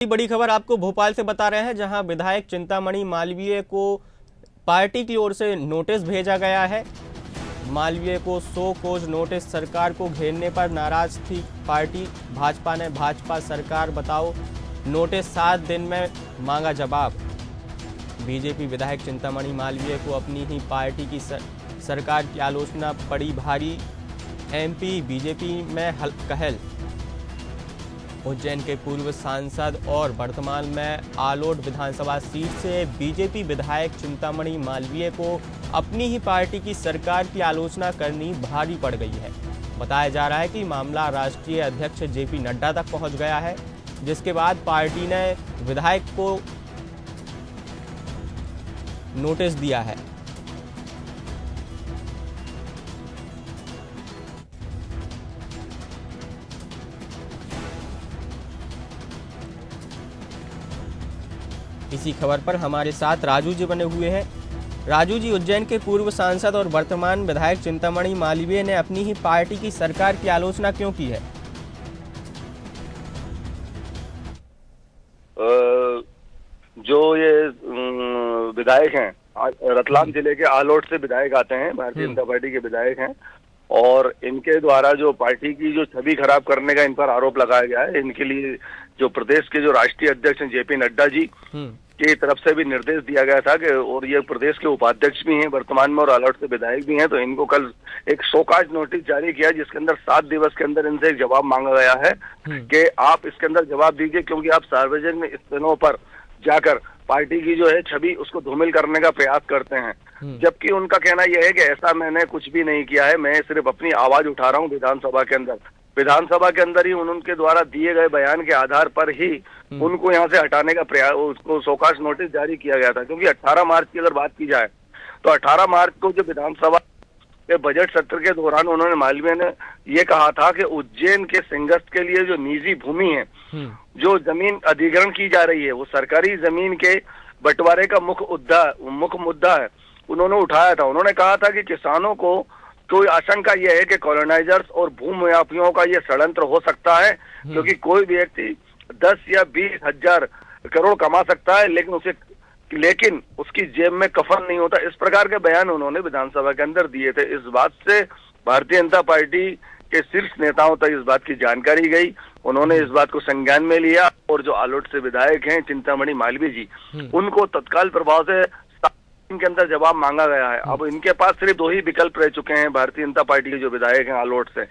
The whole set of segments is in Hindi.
बड़ी खबर आपको भोपाल से बता रहे हैं, जहां विधायक चिंतामणि मालवीय को पार्टी की ओर से नोटिस भेजा गया है। मालवीय को सो कोज नोटिस, सरकार को घेरने पर नाराज थी पार्टी। भाजपा ने भाजपा सरकार बताओ नोटिस 7 दिन में मांगा जवाब। बीजेपी विधायक चिंतामणि मालवीय को अपनी ही पार्टी की सरकार की आलोचना पड़ी भारी। एमपी बीजेपी में कहल। उज्जैन के पूर्व सांसद और वर्तमान में आलोट विधानसभा सीट से बीजेपी विधायक चिंतामणि मालवीय को अपनी ही पार्टी की सरकार की आलोचना करनी भारी पड़ गई है। बताया जा रहा है कि मामला राष्ट्रीय अध्यक्ष जेपी नड्डा तक पहुंच गया है, जिसके बाद पार्टी ने विधायक को नोटिस दिया है। इसी खबर पर हमारे साथ राजू जी बने हुए हैं। राजू जी, उज्जैन के पूर्व सांसद और वर्तमान विधायक चिंतामणि मालवीय ने अपनी ही पार्टी की सरकार की आलोचना क्यों की है? जो ये विधायक हैं, रतलाम जिले के आलोट से विधायक आते हैं, भारतीय जनता पार्टी के विधायक हैं, और इनके द्वारा जो पार्टी की जो छवि खराब करने का इन पर आरोप लगाया गया है, इनके लिए जो प्रदेश के जो राष्ट्रीय अध्यक्ष हैं जेपी नड्डा जी की तरफ से भी निर्देश दिया गया था कि, और ये प्रदेश के उपाध्यक्ष भी हैं वर्तमान में और आलोट से विधायक भी हैं, तो इनको कल एक शोकाज नोटिस जारी किया, जिसके अंदर 7 दिवस के अंदर इनसे एक जवाब मांगा गया है कि आप इसके अंदर जवाब दीजिए, क्योंकि आप सार्वजनिक स्थानों पर जाकर पार्टी की जो है छवि उसको धूमिल करने का प्रयास करते हैं। जबकि उनका कहना यह है कि ऐसा मैंने कुछ भी नहीं किया है, मैं सिर्फ अपनी आवाज उठा रहा हूं विधानसभा के अंदर। विधानसभा के अंदर ही उनके द्वारा दिए गए बयान के आधार पर ही उनको यहां से हटाने का प्रयास, उसको शोकाज नोटिस जारी किया गया था। क्योंकि 18 मार्च की अगर बात की जाए तो 18 मार्च को जो विधानसभा के बजट सत्र के दौरान उन्होंने मालवीय ने ये कहा था कि उज्जैन के सिंगस्त के लिए जो निजी भूमि है, जो जमीन अधिग्रहण की जा रही है, वो सरकारी जमीन के बंटवारे का मुख्य मुद्दा है, उन्होंने उठाया था। उन्होंने कहा था कि किसानों को कोई आशंका यह है कि कॉलोनाइजर्स और भूमाफियों का ये षड्यंत्र हो सकता है, क्योंकि कोई भी व्यक्ति 10 या 20 हजार करोड़ कमा सकता है, लेकिन उसकी जेब में कफन नहीं होता। इस प्रकार के बयान उन्होंने विधानसभा के अंदर दिए थे। इस बात से भारतीय जनता पार्टी के शीर्ष नेताओं तक इस बात की जानकारी गई, उन्होंने इस बात को संज्ञान में लिया, और जो आलोट से विधायक हैं चिंतामणि मालवीय जी, उनको तत्काल प्रभाव से के अंदर जवाब मांगा गया है। अब इनके पास सिर्फ 2 ही विकल्प रह चुके हैं भारतीय जनता पार्टी के जो विधायक हैं आलोट से,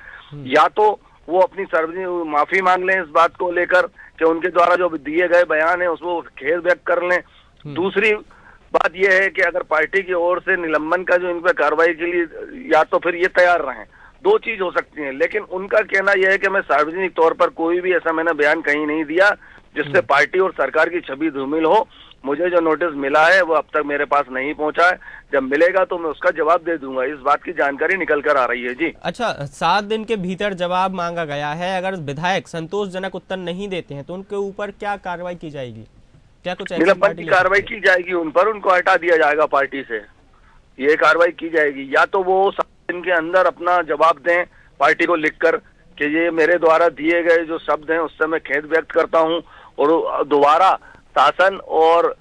या तो वो अपनी सार्वजनिक माफी मांग लें इस बात को लेकर कि उनके द्वारा जो दिए गए बयान है उसको खेद व्यक्त कर लें। दूसरी बात यह है कि अगर पार्टी की ओर से निलंबन का जो इन पर कार्रवाई के लिए, या तो फिर ये तैयार रहें। 2 चीज हो सकती हैं, लेकिन उनका कहना यह है कि मैं सार्वजनिक तौर पर कोई भी ऐसा मैंने बयान कहीं नहीं दिया जिससे पार्टी और सरकार की छवि धूमिल हो। मुझे जो नोटिस मिला है वो अब तक मेरे पास नहीं पहुंचा है, जब मिलेगा तो मैं उसका जवाब दे दूंगा, इस बात की जानकारी निकल कर आ रही है। जी अच्छा, 7 दिन के भीतर जवाब मांगा गया है। अगर विधायक संतोषजनक उत्तर नहीं देते हैं तो उनके ऊपर क्या कार्रवाई की जाएगी? क्या कुछ निलंबन की कार्रवाई की जाएगी उन पर, उनको हटा दिया जाएगा पार्टी से, ये कार्रवाई की जाएगी। या तो वो 7 दिन के अंदर अपना जवाब दें पार्टी को लिखकर कि ये मेरे द्वारा दिए गए जो शब्द हैं उससे मैं खेद व्यक्त करता हूं, और दोबारा शासन और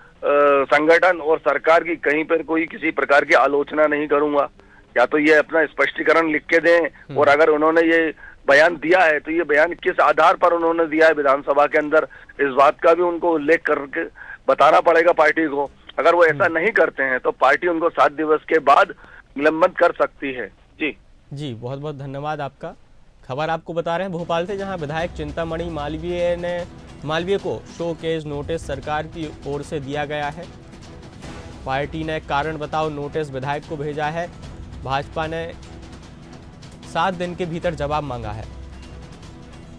संगठन और सरकार की कहीं पर कोई किसी प्रकार की आलोचना नहीं करूंगा। या तो ये अपना स्पष्टीकरण लिख के दें, और अगर उन्होंने ये बयान दिया है तो ये बयान किस आधार पर उन्होंने दिया है विधानसभा के अंदर, इस बात का भी उनको उल्लेख करके बताना पड़ेगा पार्टी को। अगर वो ऐसा नहीं करते हैं तो पार्टी उनको 7 दिवस के बाद निलंबन कर सकती है। जी, बहुत बहुत धन्यवाद आपका। खबर आपको बता रहे हैं भोपाल से, जहां विधायक चिंतामणि मालवीय को शोकेज नोटिस सरकार की ओर से दिया गया है। पार्टी ने कारण बताओ नोटिस विधायक को भेजा है। भाजपा ने 7 दिन के भीतर जवाब मांगा है।